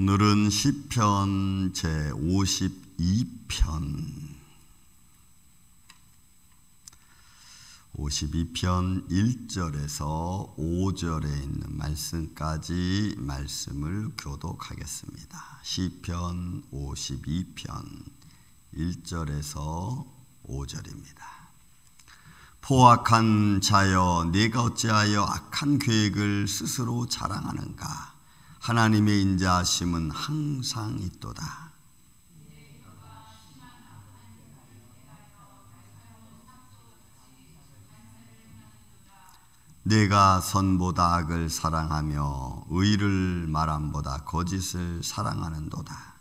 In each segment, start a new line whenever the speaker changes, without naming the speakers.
오늘은 시편 제52편 1절에서 5절에 있는 말씀까지 말씀을 교독하겠습니다. 시편 52편 1절에서 5절입니다. 포악한 자여, 네가 어찌하여 악한 계획을 스스로 자랑하는가? 하나님의 인자하심은 항상 있도다. 내가 선보다 악을 사랑하며 의를 말함보다 거짓을 사랑하는도다.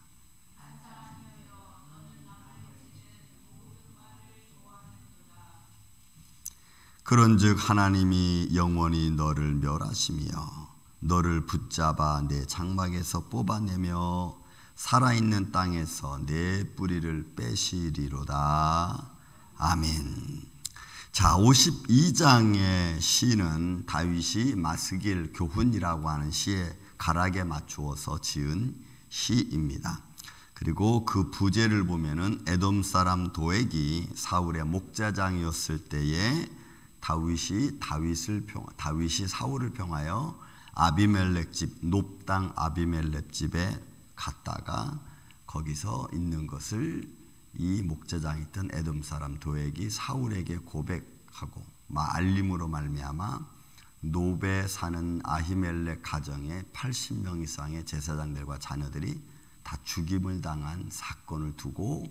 그런즉 하나님이 영원히 너를 멸하시며 너를 붙잡아 내 장막에서 뽑아내며 살아있는 땅에서 내 뿌리를 빼시리로다. 아멘. 자, 52장의 시는 다윗이 마스길 교훈이라고 하는 시에 가락에 맞추어서 지은 시입니다. 그리고 그 부제를 보면은 에돔 사람 도액이 사울의 목자장이었을 때에 다윗이 사울을 평하여 아비멜렉 집, 높당 아비멜렉 집에 갔다가 거기서 있는 것을 이 목자장이 있던 에돔 사람 도액이 사울에게 고백하고 알림으로 말미암아 노베 사는 아히멜렉 가정에 80명 이상의 제사장들과 자녀들이 다 죽임을 당한 사건을 두고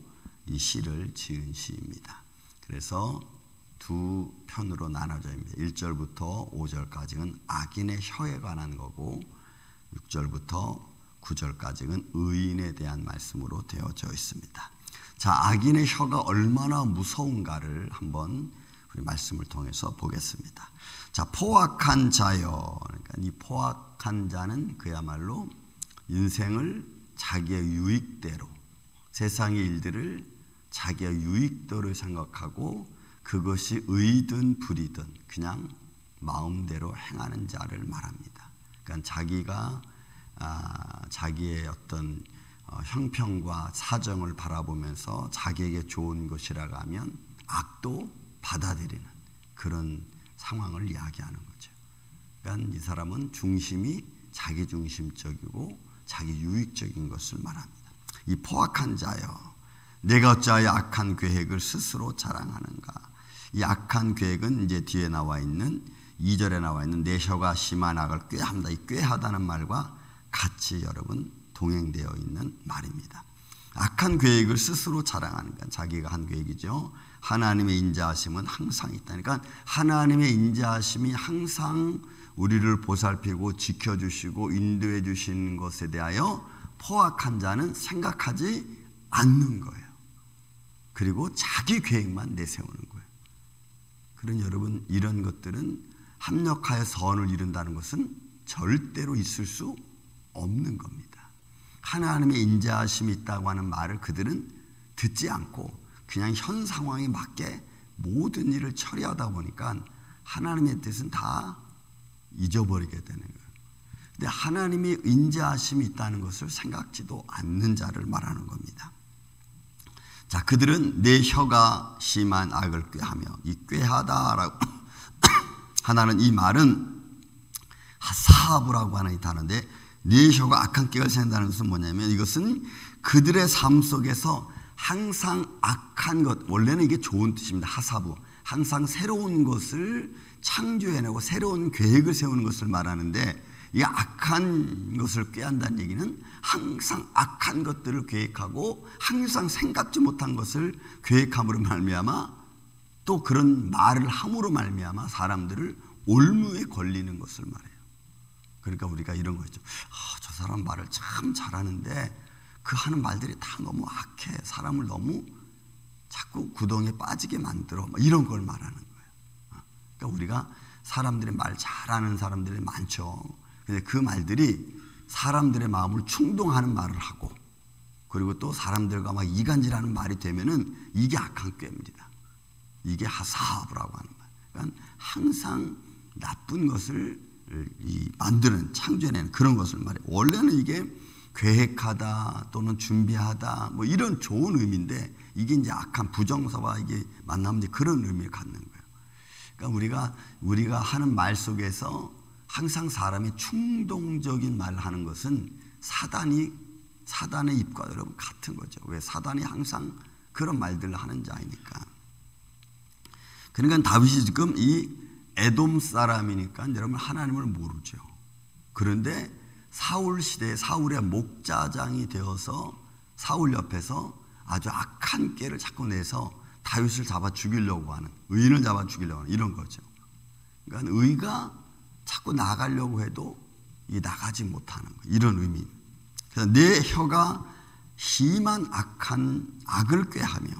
이 시를 지은 시입니다. 그래서 두 편으로 나눠져 있습니다. 1절부터 5절까지는 악인의 혀에 관한 거고 6절부터 9절까지는 의인에 대한 말씀으로 되어져 있습니다. 자, 악인의 혀가 얼마나 무서운가를 한번 우리 말씀을 통해서 보겠습니다. 자, 포악한 자여. 그러니까 이 포악한 자는 그야말로 인생을 자기의 유익대로, 세상의 일들을 자기의 유익대로 생각하고 그것이 의든 불이든 그냥 마음대로 행하는 자를 말합니다. 그러니까 자기가 자기의 어떤 형편과 사정을 바라보면서 자기에게 좋은 것이라고 하면 악도 받아들이는 그런 상황을 이야기하는 거죠. 그러니까 이 사람은 중심이 자기중심적이고 자기 유익적인 것을 말합니다. 이 포악한 자여, 내가 어찌하여 악한 계획을 스스로 자랑하는가? 이 악한 계획은 이제 뒤에 나와 있는 2절에 나와 있는 내 혀가 심한 악을 꾀한다. 이 꾀하다는 말과 같이 여러분 동행되어 있는 말입니다. 악한 계획을 스스로 자랑하는 건 자기가 한 계획이죠. 하나님의 인자하심은 항상 있다니까 하나님의 인자하심이 항상 우리를 보살피고 지켜주시고 인도해 주시는 것에 대하여 포악한 자는 생각하지 않는 거예요. 그리고 자기 계획만 내세우는 거예요. 그런 여러분, 이런 것들은 합력하여 선을 이룬다는 것은 절대로 있을 수 없는 겁니다. 하나님의 인자하심이 있다고 하는 말을 그들은 듣지 않고 그냥 현 상황에 맞게 모든 일을 처리하다 보니까 하나님의 뜻은 다 잊어버리게 되는 거예요. 근데 하나님의 인자하심이 있다는 것을 생각지도 않는 자를 말하는 겁니다. 자, 그들은 내 혀가 심한 악을 꾀하며, 이 꾀하다라고 하나는 이 말은 사하부라고 하는 이 단어인데 내 혀가 악한 계획을 세운다는 것은 뭐냐면 이것은 그들의 삶 속에서 항상 악한 것, 원래는 이게 좋은 뜻입니다. 하사부, 항상 새로운 것을 창조해내고 새로운 계획을 세우는 것을 말하는데 이 악한 것을 꾀한다는 얘기는 항상 악한 것들을 계획하고 항상 생각지 못한 것을 계획함으로 말미암아 또 그런 말을 함으로 말미암아 사람들을 올무에 걸리는 것을 말해요. 그러니까 우리가 이런 거죠. 저 사람 말을 참 잘하는데 그 하는 말들이 다 너무 악해. 사람을 너무 자꾸 구덩이에 빠지게 만들어. 이런 걸 말하는 거예요. 그러니까 우리가 사람들이 말 잘하는 사람들이 많죠. 근데 그 말들이 사람들의 마음을 충동하는 말을 하고 그리고 또 사람들과 막 이간질하는 말이 되면은 이게 악한 꾀입니다. 이게 하사부라고 하는 말. 그러니까 항상 나쁜 것을 만드는, 창조해내는 그런 것을 말해요. 원래는 이게 계획하다 또는 준비하다 뭐 이런 좋은 의미인데 이게 이제 악한 부정사와 이게 만나면 이제 그런 의미를 갖는 거예요. 그러니까 우리가 하는 말 속에서 항상 사람이 충동적인 말을 하는 것은 사단의 입과 여러분 같은 거죠. 왜? 사단이 항상 그런 말들을 하는 자이니까. 그러니까 다윗이 지금 이 에돔 사람이니까 여러분 하나님을 모르죠. 그런데 사울 시대에 사울의 목자장이 되어서 사울 옆에서 아주 악한 꾀를 자꾸 내서 다윗을 잡아 죽이려고 하는, 의인을 잡아 죽이려고 하는 이런 거죠. 그러니까 의가 자꾸 나가려고 해도 이 나가지 못하는 거, 이런 의미. 그래서 내 혀가 심한 악을 꾀하며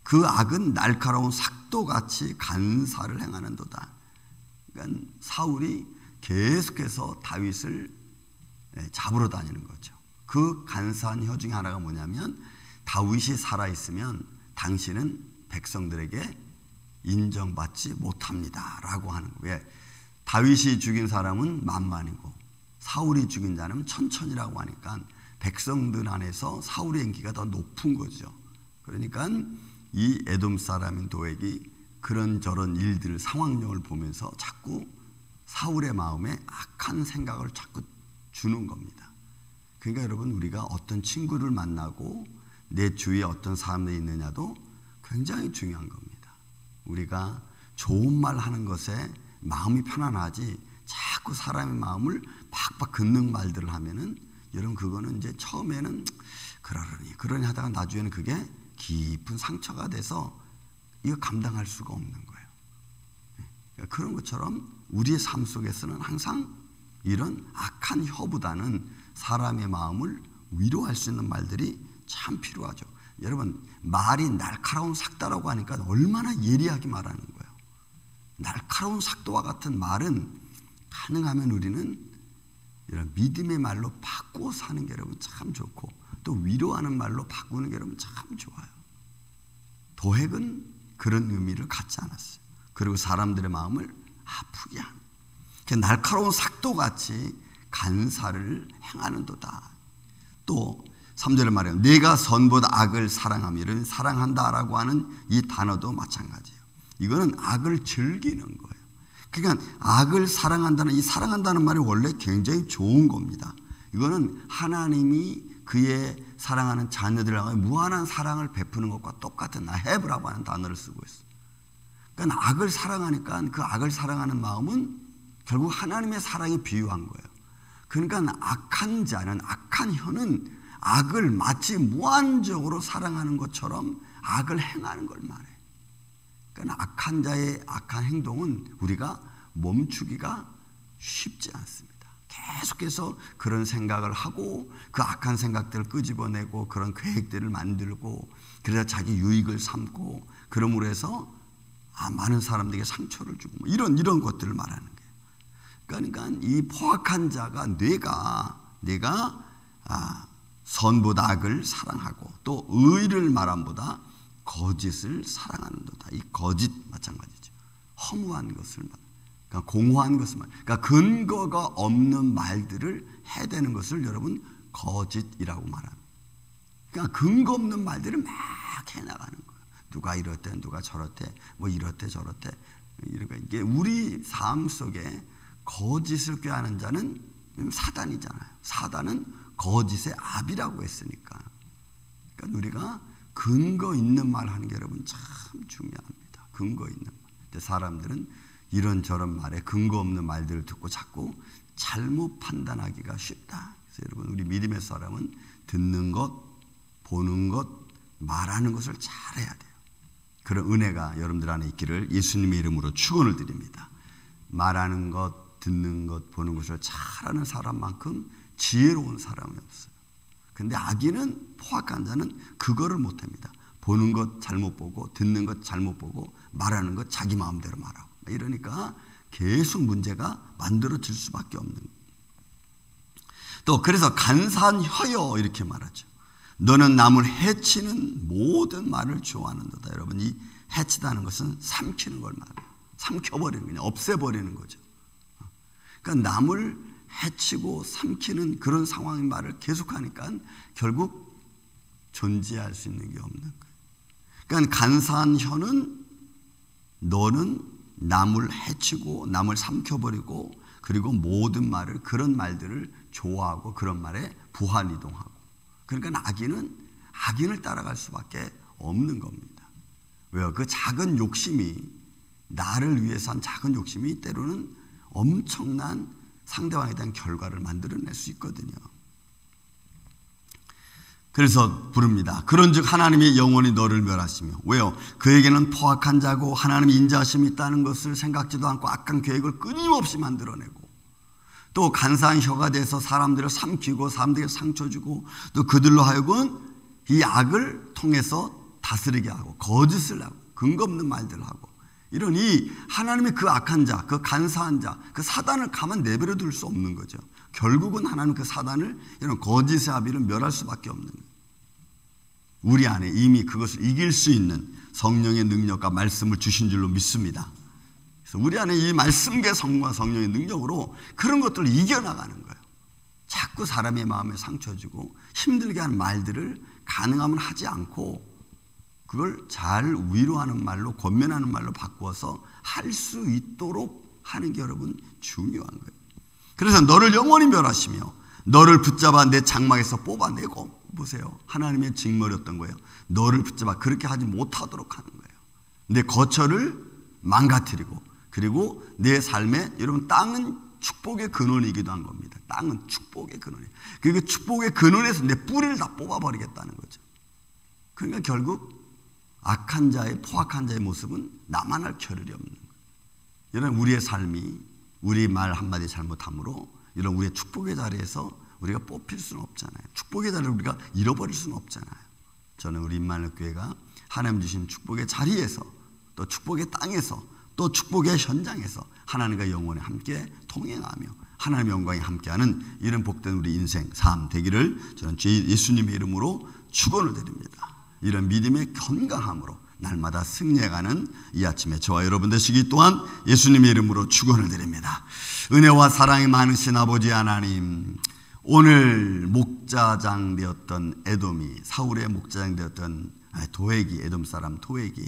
그 악은 날카로운 삭도같이 간사를 행하는도다. 그러니까 사울이 계속해서 다윗을 잡으러 다니는 거죠. 그 간사한 혀 중에 하나가 뭐냐면 다윗이 살아있으면 당신은 백성들에게 인정받지 못합니다 라고 하는 거예요. 왜? 다윗이 죽인 사람은 만만이고 사울이 죽인 자는 천천이라고 하니까 백성들 안에서 사울의 인기가 더 높은 거죠. 그러니까 이 에돔 사람인 도액이 그런저런 일들 상황력을 보면서 자꾸 사울의 마음에 악한 생각을 자꾸 주는 겁니다. 그러니까 여러분 우리가 어떤 친구를 만나고 내 주위에 어떤 사람들이 있느냐도 굉장히 중요한 겁니다. 우리가 좋은 말 하는 것에 마음이 편안하지 자꾸 사람의 마음을 팍팍 긋는 말들을 하면은 여러분 그거는 이제 처음에는 그러니 하다가 나중에는 그게 깊은 상처가 돼서 이거 감당할 수가 없는 거예요. 그러니까 그런 것처럼 우리의 삶 속에서는 항상 이런 악한 혀보다는 사람의 마음을 위로할 수 있는 말들이 참 필요하죠. 여러분 말이 날카로운 삭다라고 하니까 얼마나 예리하게 말하는 거예요. 날카로운 삭도와 같은 말은 가능하면 우리는 이런 믿음의 말로 바꾸어 사는 게 여러분 참 좋고 또 위로하는 말로 바꾸는 게 여러분 참 좋아요. 도액은 그런 의미를 갖지 않았어요. 그리고 사람들의 마음을 아프게 하는 날카로운 삭도같이 간사를 행하는도다. 또 3절에 말해요. 내가 선보다 악을 사랑하미를 사랑한다라고 하는 이 단어도 마찬가지예요. 이거는 악을 즐기는 거예요. 그러니까 악을 사랑한다는 이 사랑한다는 말이 원래 굉장히 좋은 겁니다. 이거는 하나님이 그의 사랑하는 자녀들을 향해 무한한 사랑을 베푸는 것과 똑같은 나헤브라고 하는 단어를 쓰고 있어요. 그러니까 악을 사랑하니까 그 악을 사랑하는 마음은 결국 하나님의 사랑에 비유한 거예요. 그러니까 악한 자는, 악한 혀는 악을 마치 무한적으로 사랑하는 것처럼 악을 행하는 걸 말해요. 그러니까 악한 자의 악한 행동은 우리가 멈추기가 쉽지 않습니다. 계속해서 그런 생각을 하고 그 악한 생각들을 끄집어내고 그런 계획들을 만들고 그래서 자기 유익을 삼고 그러므로 해서 많은 사람들에게 상처를 주고 이런 것들을 말하는 거예요. 그러니까 이 포악한 자가 내가 선보다 악을 사랑하고 또 의를 말함보다 거짓을 사랑하는도다. 이 거짓 마찬가지죠. 허무한 것을 그러니까 공허한 것을 그러니까 근거가 없는 말들을 해대는 것을 여러분 거짓이라고 말합니다. 그러니까 근거 없는 말들을 막 해나가는 거예요. 누가 이렇대, 누가 저렇대, 뭐 이렇대 저렇대. 이게 우리 삶 속에 거짓을 꾀하는 자는 사단이잖아요. 사단은 거짓의 압이라고 했으니까. 그러니까 우리가 근거 있는 말 하는 게 여러분 참 중요합니다. 근거 있는 말. 근데 사람들은 이런저런 말에 근거 없는 말들을 듣고 자꾸 잘못 판단하기가 쉽다. 그래서 여러분 우리 믿음의 사람은 듣는 것, 보는 것, 말하는 것을 잘해야 돼요. 그런 은혜가 여러분들 안에 있기를 예수님의 이름으로 축원을 드립니다. 말하는 것, 듣는 것, 보는 것을 잘하는 사람만큼 지혜로운 사람이 없어요. 근데 악인은 포악한 자는 그거를 못합니다. 보는 것 잘못 보고 듣는 것 잘못 보고 말하는 것 자기 마음대로 말하고 이러니까 계속 문제가 만들어질 수밖에 없는 거예요. 또 그래서 간사한 혀여 이렇게 말하죠. 너는 남을 해치는 모든 말을 좋아하는도다. 여러분 이 해치다는 것은 삼키는 걸 말해요. 삼켜버리는 거냐 없애버리는 거죠. 그러니까 남을 해치고 삼키는 그런 상황의 말을 계속하니까 결국 존재할 수 있는 게 없는 거예요. 그러니까 간사한 혀는 너는 남을 해치고 남을 삼켜버리고 그리고 모든 말을 그런 말들을 좋아하고 그런 말에 부활이동하고 그러니까 악인을 따라갈 수밖에 없는 겁니다. 왜요? 그 작은 욕심이 나를 위해서 한 작은 욕심이 때로는 엄청난 상대방에 대한 결과를 만들어낼 수 있거든요. 그래서 부릅니다. 그런즉 하나님이 영원히 너를 멸하시며 왜요? 그에게는 포악한 자고 하나님의 인자하심이 있다는 것을 생각지도 않고 악한 계획을 끊임없이 만들어내고 또 간사한 혀가 돼서 사람들을 삼키고 사람들에게 상처 주고 또 그들로 하여금 이 악을 통해서 다스리게 하고 거짓을 하고 근거 없는 말들을 하고 이런 이 하나님의 그 악한 자, 그 간사한 자, 그 사단을 가만 내버려 둘 수 없는 거죠. 결국은 하나님 그 사단을 이런 거짓의 아비를 멸할 수밖에 없는 거예요. 우리 안에 이미 그것을 이길 수 있는 성령의 능력과 말씀을 주신 줄로 믿습니다. 그래서 우리 안에 이 말씀과 성령과 성령의 능력으로 그런 것들을 이겨나가는 거예요. 자꾸 사람의 마음에 상처 주고 힘들게 하는 말들을 가능하면 하지 않고 그걸 잘 위로하는 말로 권면하는 말로 바꾸어서 할 수 있도록 하는 게 여러분 중요한 거예요. 그래서 너를 영원히 멸하시며 너를 붙잡아 내 장막에서 뽑아내고 보세요. 하나님의 징벌이었던 거예요. 너를 붙잡아 그렇게 하지 못하도록 하는 거예요. 내 거처를 망가뜨리고 그리고 내 삶에 여러분 땅은 축복의 근원이기도 한 겁니다. 땅은 축복의 근원이에요. 그리고 축복의 근원에서 내 뿌리를 다 뽑아버리겠다는 거죠. 그러니까 결국 악한 자의 포악한 자의 모습은 나만 할 겨를이 없는 거예요. 이런 우리의 삶이 우리 말 한마디 잘못함으로 이런 우리의 축복의 자리에서 우리가 뽑힐 수는 없잖아요. 축복의 자리를 우리가 잃어버릴 수는 없잖아요. 저는 우리 임마누엘 교회가 하나님 주신 축복의 자리에서 또 축복의 땅에서 또 축복의 현장에서 하나님과 영원히 함께 동행하며 하나님의 영광이 함께하는 이런 복된 우리 인생 삶 되기를 저는 예수님의 이름으로 축원을 드립니다. 이런 믿음의 건강함으로 날마다 승리해가는 이 아침에 저와 여러분 되시기 또한 예수님의 이름으로 축원을 드립니다. 은혜와 사랑이 많으신 아버지 하나님, 오늘 목자장 되었던 에돔이 사울의 목자장 되었던 도액이 에돔 사람 도액이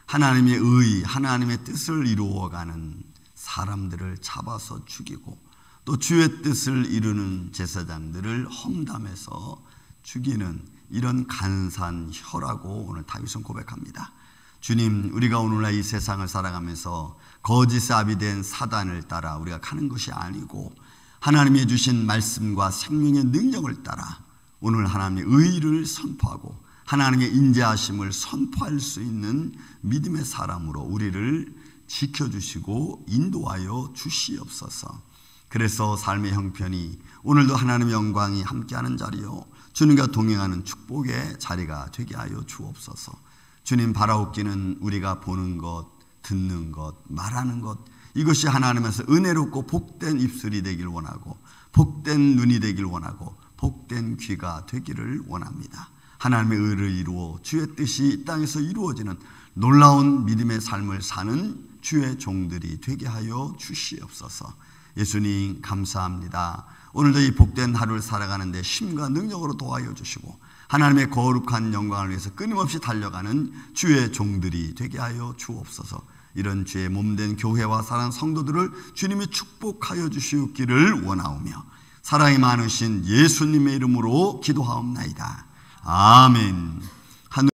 하나님의 의 하나님의 뜻을 이루어가는 사람들을 잡아서 죽이고 또 주의 뜻을 이루는 제사장들을 험담해서 죽이는 이런 간사한 혀라고 오늘 다윗은 고백합니다. 주님, 우리가 오늘날 이 세상을 살아가면서 거짓의 아비 된 사단을 따라 우리가 가는 것이 아니고 하나님이 주신 말씀과 생명의 능력을 따라 오늘 하나님의 의를 선포하고 하나님의 인자하심을 선포할 수 있는 믿음의 사람으로 우리를 지켜주시고 인도하여 주시옵소서. 그래서 삶의 형편이 오늘도 하나님의 영광이 함께하는 자리요 주님과 동행하는 축복의 자리가 되게 하여 주옵소서. 주님, 바라옵기는 우리가 보는 것, 듣는 것, 말하는 것 이것이 하나님에서 은혜롭고 복된 입술이 되길 원하고 복된 눈이 되길 원하고 복된 귀가 되기를 원합니다. 하나님의 의를 이루어 주의 뜻이 이 땅에서 이루어지는 놀라운 믿음의 삶을 사는 주의 종들이 되게 하여 주시옵소서. 예수님 감사합니다. 오늘도 이 복된 하루를 살아가는데 힘과 능력으로 도와여 주시고 하나님의 거룩한 영광을 위해서 끊임없이 달려가는 주의 종들이 되게 하여 주옵소서. 이런 주의 몸된 교회와 사랑하는 성도들을 주님이 축복하여 주시기를 원하오며 사랑이 많으신 예수님의 이름으로 기도하옵나이다. 아멘.